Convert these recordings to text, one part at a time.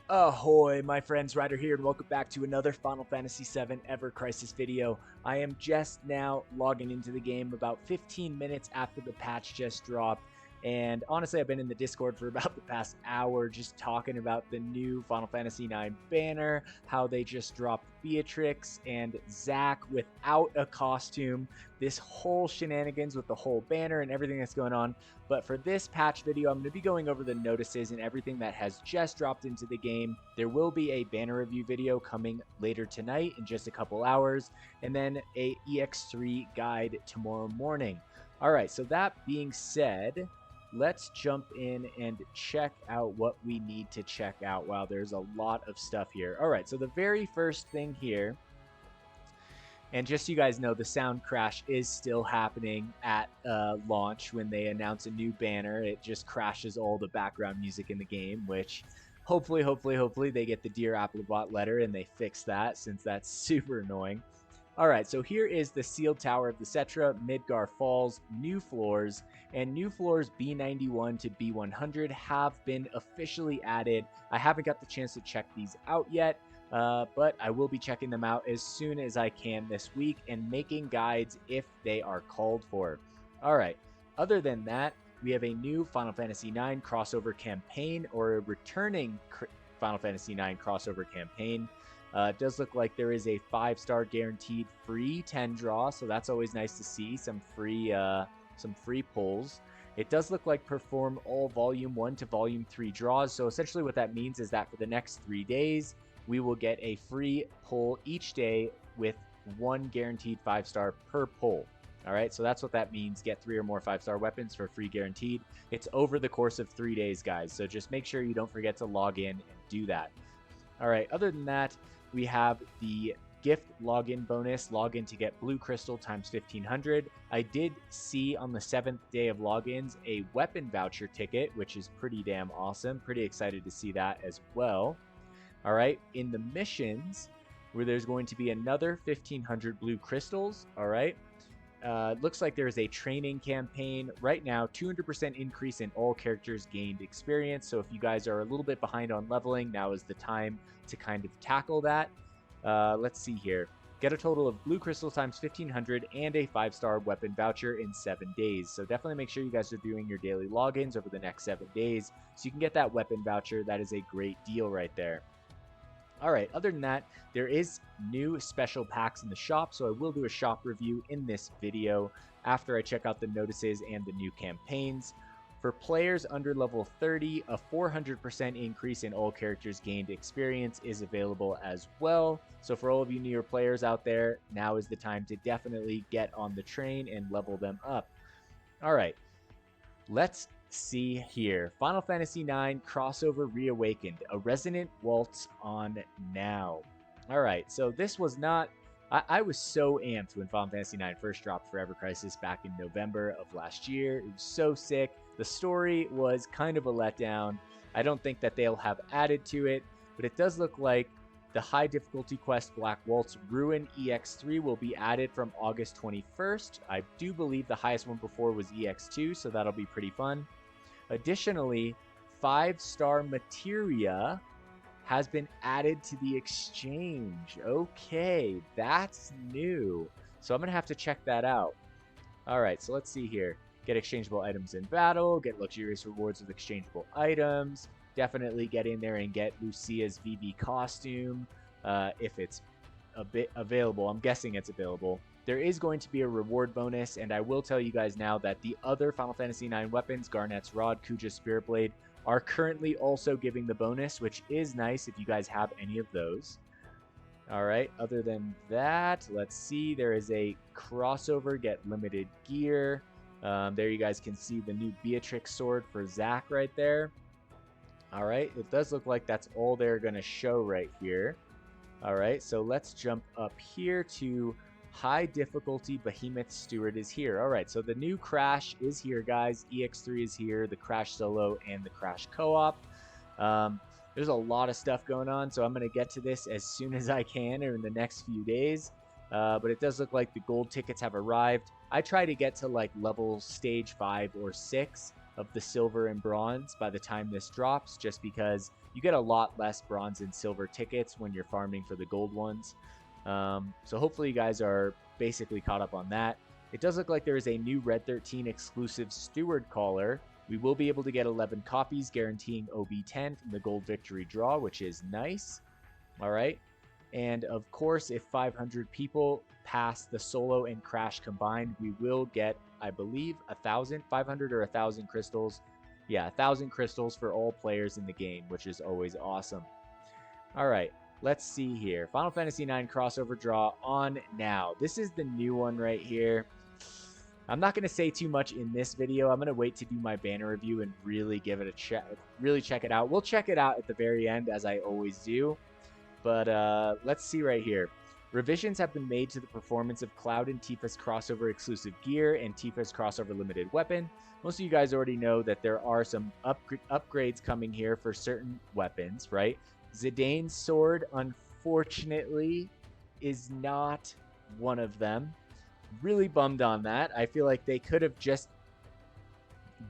Ahoy, my friends, Ryder here, and welcome back to another Final Fantasy VII Ever Crisis video. I am just now logging into the game about 15 minutes after the patch just dropped, and honestly, I've been in the Discord for about the past hour just talking about the new Final Fantasy IX banner, how they just dropped Beatrix and Zack without a costume, this whole shenanigans with the whole banner and everything that's going on. But for this patch video, I'm going to be going over the notices and everything that has just dropped into the game. There will be a banner review video coming later tonight in just a couple hours, and then a EX3 guide tomorrow morning. All right, so that being said, let's jump in and check out what we need to check out. Wow, there's a lot of stuff here. All right, so the very first thing here, and just so you guys know, the sound crash is still happening at launch when they announce a new banner. It just crashes all the background music in the game, which hopefully they get the Dear Applibot letter and they fix that, since that's super annoying. All right, so here is the sealed tower of the Cetra, Midgar Falls, new floors, and new floors B91 to B100 have been officially added. I haven't got the chance to check these out yet, but I will be checking them out as soon as I can this week and making guides if they are called for. All right, other than that, we have a new Final Fantasy IX crossover campaign, or a returning Final Fantasy IX crossover campaign. It does look like there is a 5-star guaranteed free 10 draw, so that's always nice to see, some free pulls. It does look like perform all Volume 1 to Volume 3 draws, so essentially what that means is that for the next 3 days, we will get a free pull each day with 1 guaranteed 5-star per pull. All right, so that's what that means. Get 3 or more 5-star weapons for free guaranteed. It's over the course of 3 days, guys, so just make sure you don't forget to log in and do that. All right, other than that, we have the gift login bonus, login to get blue crystal times 1500. I did see on the 7th day of logins a weapon voucher ticket, which is pretty damn awesome. Pretty excited to see that as well. All right, in the missions, where there's going to be another 1500 blue crystals. All right, looks like there's a training campaign right now, 200% increase in all characters gained experience. So if you guys are a little bit behind on leveling, now is the time to kind of tackle that. Let's see here. Get a total of blue crystals times 1500 and a 5-star weapon voucher in 7 days. So definitely make sure you guys are doing your daily logins over the next 7 days so you can get that weapon voucher. That is a great deal right there. All right, other than that, there is new special packs in the shop, so I will do a shop review in this video after I check out the notices and the new campaigns. For players under level 30, a 400% increase in all characters gained experience is available as well. So for all of you newer players out there, now is the time to definitely get on the train and level them up. All right, let's see here. Final Fantasy IX crossover Reawakened, a resonant waltz on now. All right, so this was not... I was so amped when Final Fantasy IX first dropped for Ever Crisis back in November of last year. It was so sick. The story was kind of a letdown. I don't think that they'll have added to it, but it does look like the high difficulty quest Black Waltz Ruin EX3 will be added from August 21st. I do believe the highest one before was EX2, so that'll be pretty fun. Additionally, 5-star Materia has been added to the exchange. Okay, that's new. So I'm going to have to check that out. All right, so let's see here. Get exchangeable items in battle, get luxurious rewards with exchangeable items. Definitely get in there and get Lucia's VV costume if it's a bit available. I'm guessing it's available. There is going to be a reward bonus, and I will tell you guys now that the other Final Fantasy IX weapons, Garnet's Rod, Kuja's Spirit Blade, are currently also giving the bonus, which is nice if you guys have any of those. All right, other than that, let's see. There is a crossover, get limited gear. There you guys can see the new Beatrix sword for Zack right there. All right, it does look like that's all they're going to show right here. All right, so let's jump up here to high difficulty. Behemoth Steward is here. All right, so the new Crash is here, guys. EX3 is here, the Crash Solo and the Crash Co-op. There's a lot of stuff going on, so I'm going to get to this as soon as I can or in the next few days. But it does look like the gold tickets have arrived. I try to get to like level stage 5 or 6 of the silver and bronze by the time this drops, just because you get a lot less bronze and silver tickets when you're farming for the gold ones. So hopefully you guys are basically caught up on that. It does look like there is a new Red 13 exclusive Steward Caller. We will be able to get 11 copies, guaranteeing OB10 from the Gold Victory draw, which is nice. All right. And of course, if 500 people pass the solo and crash combined, we will get, I believe, 500 or 1,000 crystals. Yeah, 1,000 crystals for all players in the game, which is always awesome. All right. Let's see here. Final Fantasy IX crossover draw on now. This is the new one right here. I'm not going to say too much in this video. I'm going to wait to do my banner review and really give it a check, really check it out. We'll check it out at the very end, as I always do. But let's see right here. Revisions have been made to the performance of Cloud and Tifa's crossover exclusive gear and Tifa's crossover limited weapon. Most of you guys already know that there are some upgrades coming here for certain weapons, right? Zidane's sword, unfortunately, is not one of them. Really bummed on that. I feel like they could have just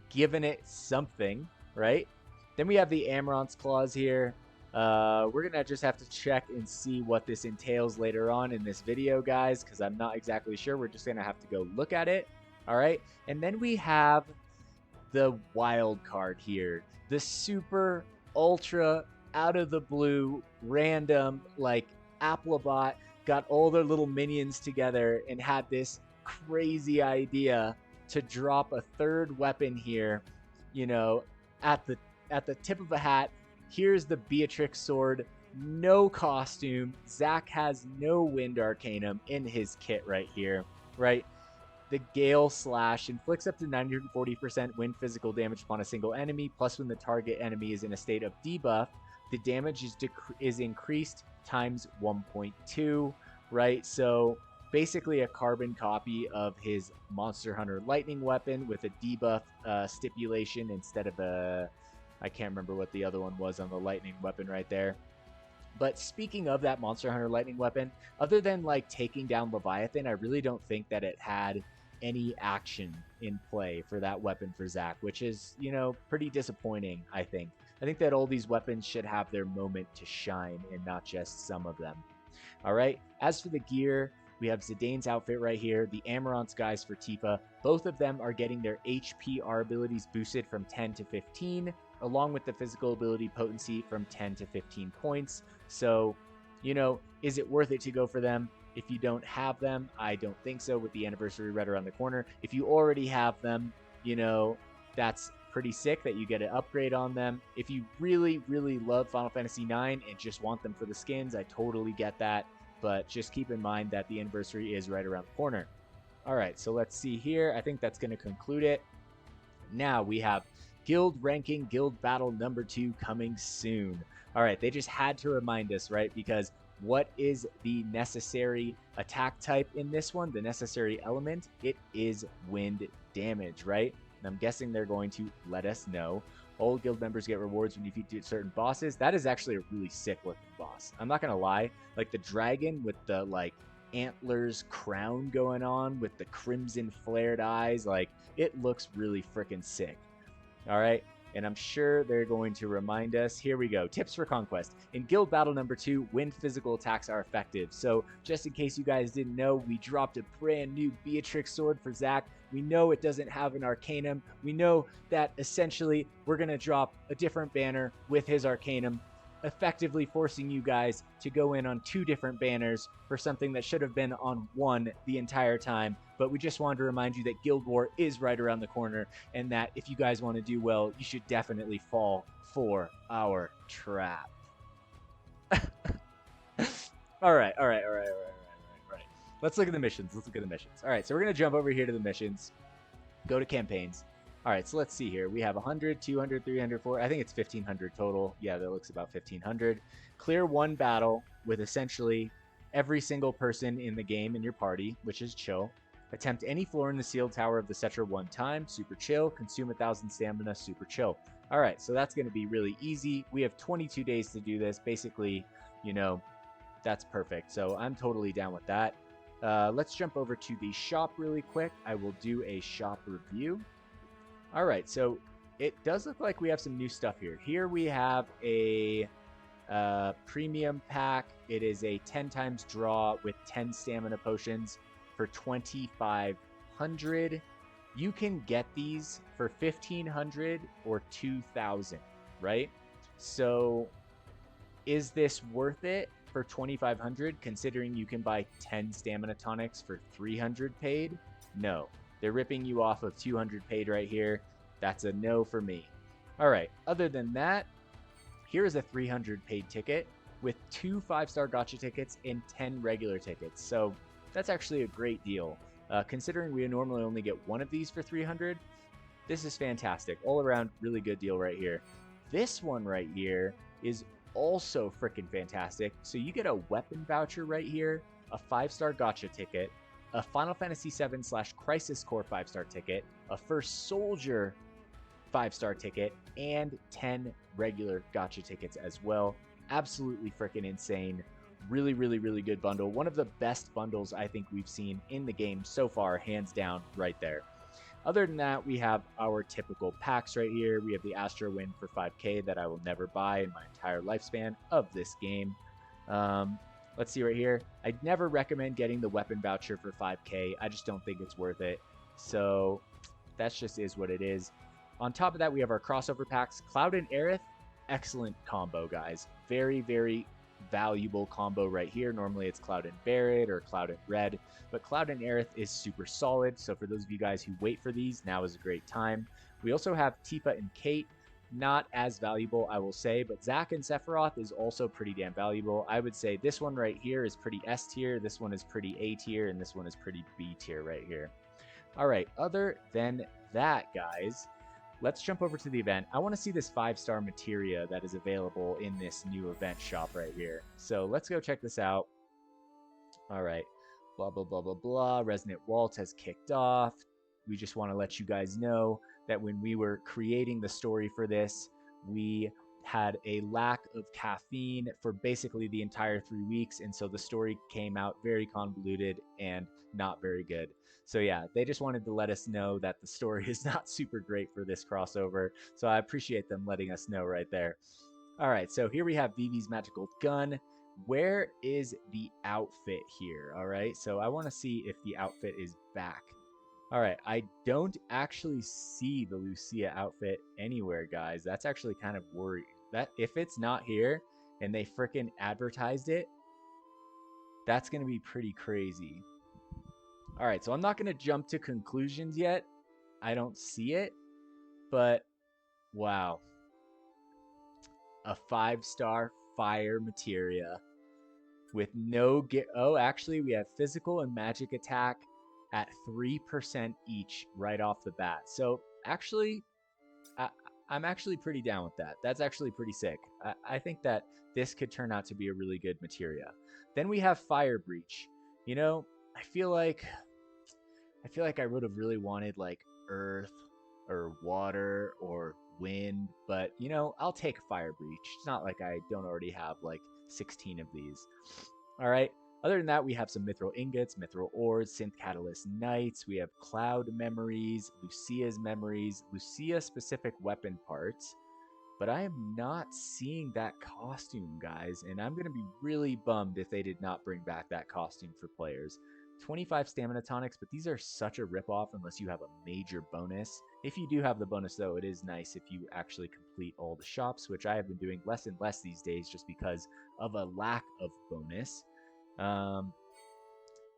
given it something, right? Then we have the Amaranth's Claws here. We're going to just have to check and see what this entails later on in this video, guys, because I'm not exactly sure. We're just going to have to go look at it, all right? And then we have the wild card here. The super, ultra, out of the blue, random, like, Applibot got all their little minions together and had this crazy idea to drop a third weapon here, you know, at the tip of a hat. Here's the Beatrix sword, no costume. Zack has no wind arcanum in his kit right here, right? The Gale Slash inflicts up to 940% wind physical damage upon a single enemy, plus when the target enemy is in a state of debuff, the damage is increased times 1.2, right? So basically a carbon copy of his Monster Hunter Lightning weapon with a debuff stipulation instead of a... I can't remember what the other one was on the Lightning weapon right there. But speaking of that Monster Hunter Lightning weapon, other than like taking down Leviathan, I really don't think that it had any action in play for that weapon for Zack, which is, you know, pretty disappointing, I think. I think that all these weapons should have their moment to shine and not just some of them. All right. As for the gear, we have Zidane's outfit right here, the Amaranth's guys for Tifa. Both of them are getting their HPR abilities boosted from 10 to 15, along with the physical ability potency from 10 to 15 points. So, you know, is it worth it to go for them? If you don't have them, I don't think so, with the anniversary right around the corner. If you already have them, you know, that's pretty sick that you get an upgrade on them. If you really, really love Final Fantasy IX and just want them for the skins, I totally get that. But just keep in mind that the anniversary is right around the corner. All right, so let's see here. I think that's going to conclude it. Now we have Guild Ranking Guild Battle number 2 coming soon. All right, they just had to remind us, right? Because what is the necessary attack type in this one? The necessary element? It is wind damage, right? And I'm guessing they're going to let us know. All guild members get rewards when you defeat certain bosses. That is actually a really sick looking boss. I'm not going to lie. Like the dragon with the like antlers crown going on with the crimson flared eyes. Like it looks really freaking sick. All right. And I'm sure they're going to remind us. Here we go. Tips for Conquest. In Guild Battle number 2, wind physical attacks are effective. So just in case you guys didn't know, we dropped a brand new Beatrix sword for Zack. We know it doesn't have an Arcanum. We know that essentially we're going to drop a different banner with his Arcanum, effectively forcing you guys to go in on 2 different banners for something that should have been on 1 the entire time. But we just wanted to remind you that Guild War is right around the corner, and that if you guys want to do well, you should definitely fall for our trap. All right. Let's look at the missions. All right, so we're going to jump over here to the missions, go to campaigns. All right, so let's see here. We have 100, 200, 300, 400. I think it's 1,500 total. Yeah, that looks about 1,500. Clear 1 battle with essentially every single person in the game in your party, which is chill. Attempt any floor in the sealed tower of the Cetra 1 time, super chill. Consume 1,000 stamina, super chill. All right, so that's going to be really easy. We have 22 days to do this. Basically, you know, that's perfect. So I'm totally down with that. Let's jump over to the shop really quick. I will do a shop review. All right, so it does look like we have some new stuff here. Here we have a premium pack. It is a 10 times draw with 10 stamina potions for 2,500. You can get these for 1,500 or 2,000, right? So is this worth it for 2,500 considering you can buy 10 stamina tonics for 300 paid? No. They're ripping you off of 200 paid right here. That's a no for me. All right, other than that, here is a 300 paid ticket with 2 5-star gacha tickets and 10 regular tickets. So that's actually a great deal. Considering we normally only get one of these for 300, this is fantastic. All around, really good deal right here. This one right here is also freaking fantastic. So you get a weapon voucher right here, a 5-star gacha ticket, a Final Fantasy VII / Crisis Core 5-star ticket, a First Soldier 5-star ticket, and 10 regular gacha tickets as well. Absolutely freaking insane. Really, really, really good bundle. One of the best bundles I think we've seen in the game so far, hands down, right there. Other than that, we have our typical packs right here. We have the Astro Win for 5k that I will never buy in my entire lifespan of this game. Let's see right here. I'd never recommend getting the weapon voucher for 5k. I just don't think it's worth it. So that just is what it is. On top of that, we have our crossover packs. Cloud and Aerith, excellent combo, guys. Very, very valuable combo right here. Normally it's Cloud and Barret or Cloud and Red, but Cloud and Aerith is super solid. So for those of you guys who wait for these, now is a great time. We also have Tifa and Kate. Not as valuable, I will say, but Zack and Sephiroth is also pretty damn valuable. I would say this one right here is pretty S tier, this one is pretty A tier, and this one is pretty B tier right here. All right, other than that, guys, let's jump over to the event. I want to see this 5-star materia that is available in this new event shop right here. So let's go check this out. All right, blah, blah, blah, blah, blah. Resonant Waltz has kicked off. We just want to let you guys know that when we were creating the story for this, we had a lack of caffeine for basically the entire 3 weeks. And so the story came out very convoluted and not very good. So yeah, they just wanted to let us know that the story is not super great for this crossover. So I appreciate them letting us know right there. All right, so here we have Vivi's magical gun. Where is the outfit here? All right, so I want to see if the outfit is back. All right, I don't actually see the Lucia outfit anywhere, guys. That's actually kind of worrying. That if it's not here and they frickin' advertised it, that's going to be pretty crazy. All right, so I'm not going to jump to conclusions yet. I don't see it, but wow. A 5-star fire materia with no oh, actually we have physical and magic attack at 3% each right off the bat. So actually, I'm actually pretty down with that. That's actually pretty sick. I think that this could turn out to be a really good materia. Then we have Fire Breach. You know, I feel like I would have really wanted like earth or water or wind, but you know, I'll take Fire Breach. It's not like I don't already have like 16 of these. All right. Other than that, we have some Mithril Ingots, Mithril Ores, Synth Catalyst Knights. We have Cloud Memories, Lucia's Memories, Lucia-specific weapon parts. But I am not seeing that costume, guys. And I'm going to be really bummed if they did not bring back that costume for players. 25 stamina tonics, but these are such a ripoff unless you have a major bonus. If you do have the bonus, though, it is nice if you actually complete all the shops, which I have been doing less and less these days just because of a lack of bonus.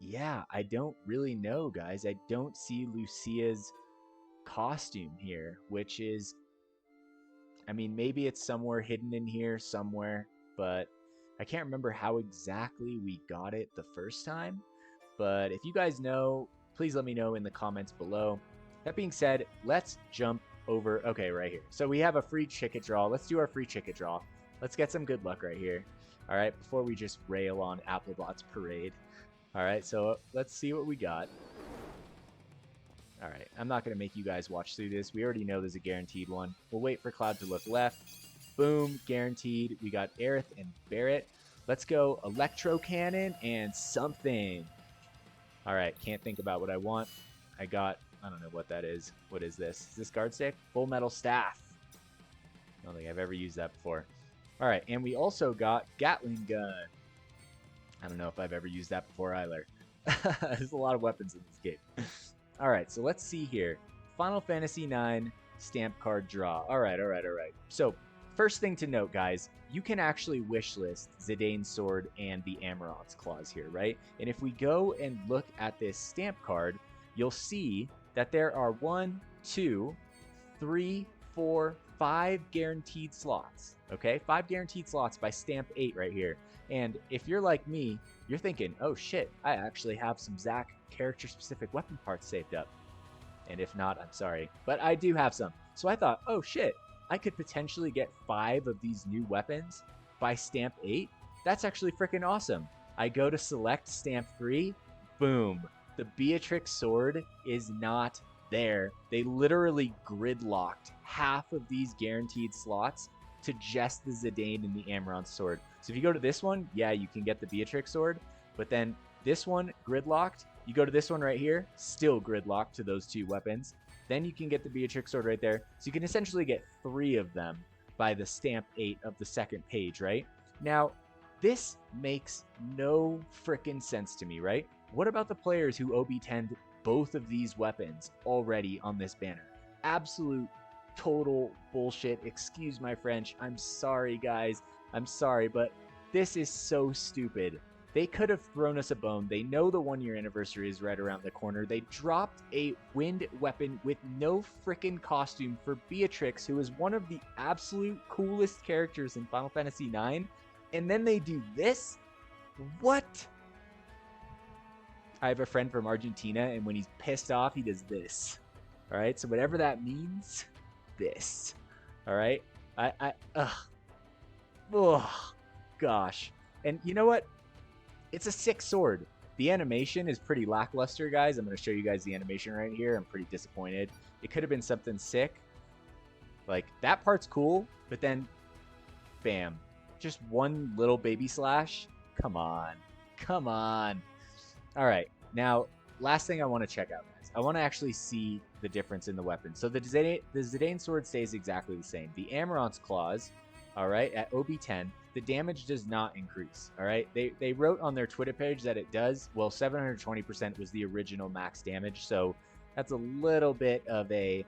Yeah, I don't really know, guys. I don't see Lucia's costume here, which is, I mean, maybe it's somewhere hidden in here somewhere, but I can't remember how exactly we got it the first time. But if you guys know, please let me know in the comments below. That being said, let's jump over. Okay, right here. So we have a free ticket draw. Let's do our free ticket draw. Let's get some good luck right here. All right, before we just rail on Applibot's parade. All right, so let's see what we got. All right, I'm not going to make you guys watch through this. We already know there's a guaranteed one. We'll wait for Cloud to look left. Boom, guaranteed. We got Aerith and Barret. Let's go Electro Cannon and something. All right, can't think about what I want. I got I don't know what that is. What is this? Is this guard stick? Full metal staff. I don't think I've ever used that before. All right, and we also got Gatling gun. I don't know if I've ever used that before either. There's a lot of weapons in this game. All right, so let's see here. Final Fantasy IX stamp card draw. All right. So first thing to note, guys, you can actually wishlist Zidane's sword and the Amaranth's claws here, right? And if we go and look at this stamp card, you'll see that there are 1, 2, 3, 4, 5 guaranteed slots. Okay, 5 guaranteed slots by stamp 8 right here. And if you're like me, you're thinking, oh shit, I actually have some Zack character-specific weapon parts saved up. And if not, I'm sorry, but I do have some. So I thought, oh shit, I could potentially get 5 of these new weapons by stamp 8. That's actually freaking awesome. I go to select stamp 3, boom. The Beatrix sword is not there. They literally gridlocked half of these guaranteed slots to just the Zidane and the Amaranth sword. So if you go to this one, yeah, you can get the Beatrix sword, but then this one gridlocked. You go to this one right here, still gridlocked to those 2 weapons. Then you can get the Beatrix sword right there. So you can essentially get 3 of them by the stamp 8 of the second page, right? Now, this makes no frickin' sense to me, right? What about the players who OB10'd both of these weapons already on this banner? Absolute total bullshit. Excuse my French. I'm sorry, guys. I'm sorry, but this is so stupid. They could have thrown us a bone. They know the 1-year anniversary is right around the corner. They dropped a wind weapon with no frickin' costume for Beatrix, who is one of the absolute coolest characters in Final Fantasy IX. And then they do this? What? I have a friend from Argentina, and when he's pissed off, he does this. All right, so whatever that means, this. All right, gosh. And you know what? It's a sick sword. The animation is pretty lackluster, guys. I'm going to show you guys the animation right here. I'm pretty disappointed. It could have been something sick. Like, that part's cool, but then, bam. Just one little baby slash. Come on. Come on. All right. Now, last thing I want to check out, guys. I want to actually see the difference in the weapon. So the Zidane sword stays exactly the same. The Amaranth's claws, all right, at OB10, the damage does not increase, all right? They wrote on their Twitter page that it does. Well, 720% was the original max damage, so that's a little bit of a,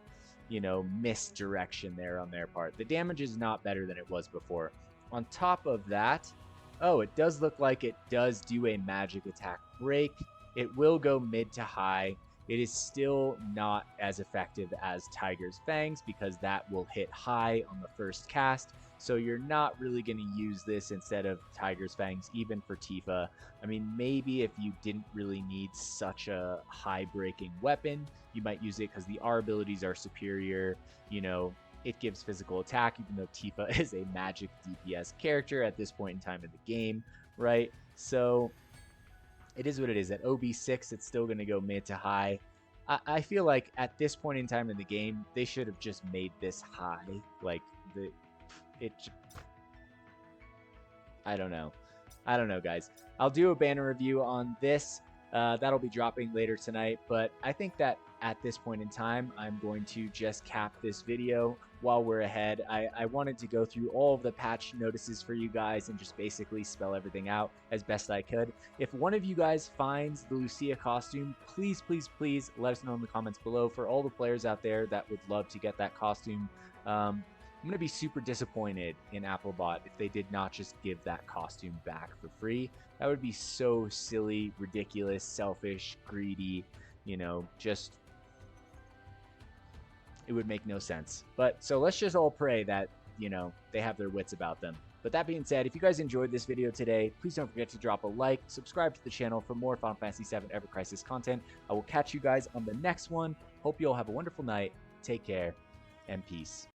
misdirection there on their part. The damage is not better than it was before. On top of that, oh, it does look like it does do a magic attack break. It will go mid to high. It is still not as effective as Tiger's Fangs because that will hit high on the first cast. So you're not really going to use this instead of Tiger's Fangs, even for Tifa. I mean, maybe if you didn't really need such a high-breaking weapon, you might use it because the R abilities are superior. It gives physical attack, even though Tifa is a magic DPS character at this point in time in the game, right? So it is what it is. At OB6, it's still going to go mid to high. I feel like at this point in time in the game, they should have just made this high. Like, I don't know. I don't know, guys. I'll do a banner review on this. That'll be dropping later tonight. But I think that at this point in time, I'm going to just cap this video while we're ahead. I wanted to go through all of the patch notices for you guys and just basically spell everything out as best I could. If one of you guys finds the Lucia costume, please, please, please let us know in the comments below. For all the players out there that would love to get that costume, I'm going to be super disappointed in Applibot if they did not just give that costume back for free. That would be so silly, ridiculous, selfish, greedy, just... it would make no sense. But so let's just all pray that, they have their wits about them. But that being said, if you guys enjoyed this video today, please don't forget to drop a like, subscribe to the channel for more Final Fantasy VII Ever Crisis content. I will catch you guys on the next one. Hope you all have a wonderful night. Take care and peace.